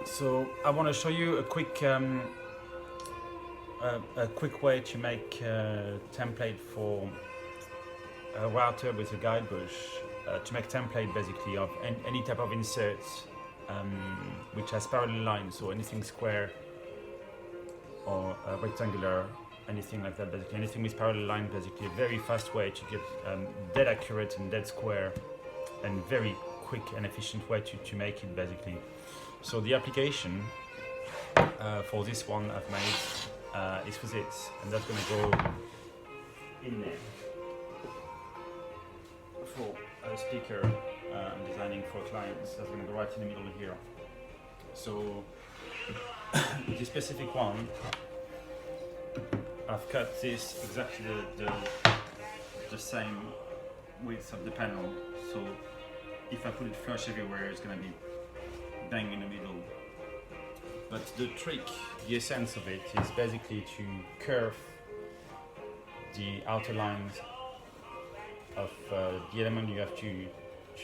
So I want to show you a quick way to make a template for a router with a guide bush, to make a template basically of any type of insert which has parallel lines, so anything square or rectangular, anything like that, basically anything with parallel lines, basically a very fast way to get dead accurate and dead square and very quick and efficient way to make it basically. So the application for this one I've made is for this, and that's going to go in there for a speaker I'm designing for clients. That's going to go right in the middle here. So this specific one, I've cut this exactly the same width of the panel. So if I put it flush everywhere, it's going to be bang in the middle. But the trick, the essence of it, is basically to curve the outer lines of the element you have to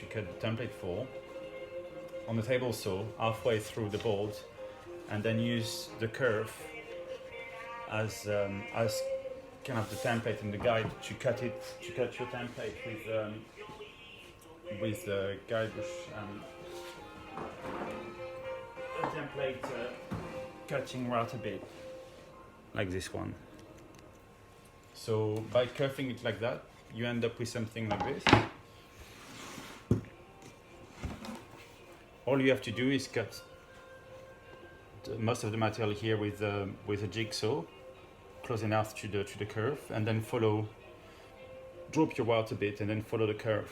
cut the template for on the table saw halfway through the board, and then use the curve as kind of the template and the guide to cut your template with the guide bush a template cutting router bit like this one. So by curving it like that, you end up with something like this. All you have to do is cut most of the material here with a jigsaw close enough to the curve, and then drop your router bit and then follow the curve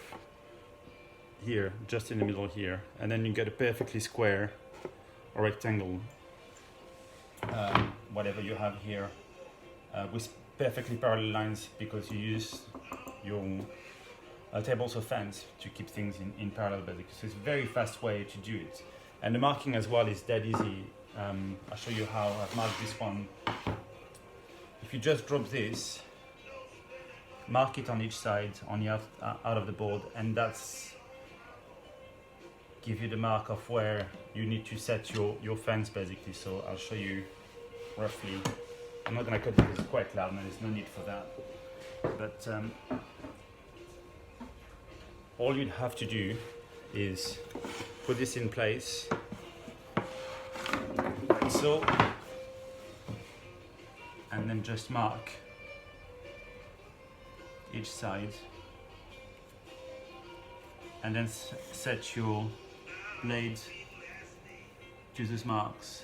here, just in the middle here, and then you get a perfectly square or rectangle, whatever you have here, with perfectly parallel lines, because you use your table saw fence to keep things in parallel basically. So it's a very fast way to do it, and the marking as well is dead easy. I'll show you how I've marked this one. If you just drop this, mark it on each side on the out of the board, and that's give you the mark of where you need to set your fence basically. So I'll show you roughly. I'm not going to cut it because it's quite loud and there's no need for that. But all you'd have to do is put this in place, like so, and then just mark each side, and then set your blade to those marks.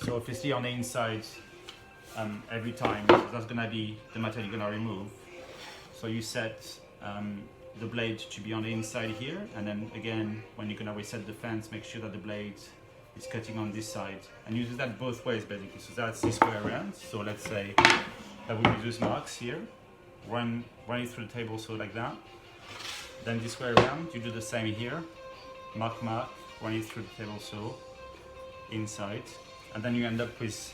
So obviously on the inside, every time, so that's gonna be the material you're gonna remove. So you set the blade to be on the inside here, and then again, when you're gonna reset the fence, make sure that the blade is cutting on this side, and you do that both ways basically. So that's this way around. So let's say that we use those marks here, run it through the table saw like that. Then this way around, you do the same here, mark, run it through the table saw inside, and then you end up with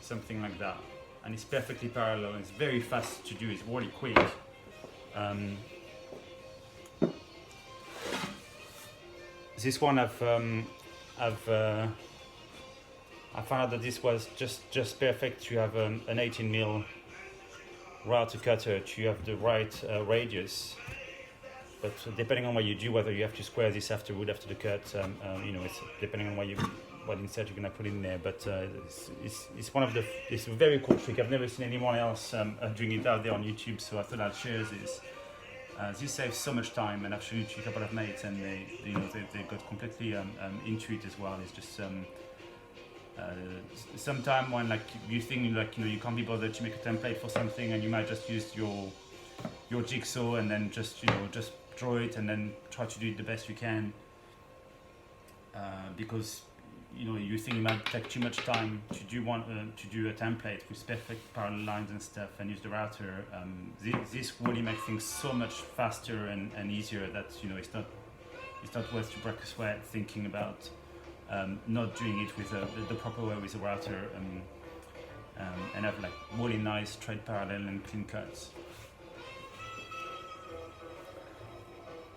something like that. And it's perfectly parallel. It's very fast to do. It's really quick. This one I found out that this was just perfect to have an 18mm router cutter to have the right radius. But depending on what you do, whether you have to square this afterward after the cut, it's depending on what insert you're gonna put in there. But it's a very cool trick. I've never seen anyone else doing it out there on YouTube, so I thought I'd share this. This saves so much time, and I've shown it to a couple of mates, and they got completely into it as well. It's just sometime when you think you can't be bothered to make a template for something, and you might just use your jigsaw and then just draw it and then try to do it the best you can, because you think it might take too much time to do a template with perfect parallel lines and stuff, and use the router. This really makes things so much faster and easier that it's not worth to break a sweat thinking about not doing it with the proper way with the router, and have really nice straight parallel and clean cuts.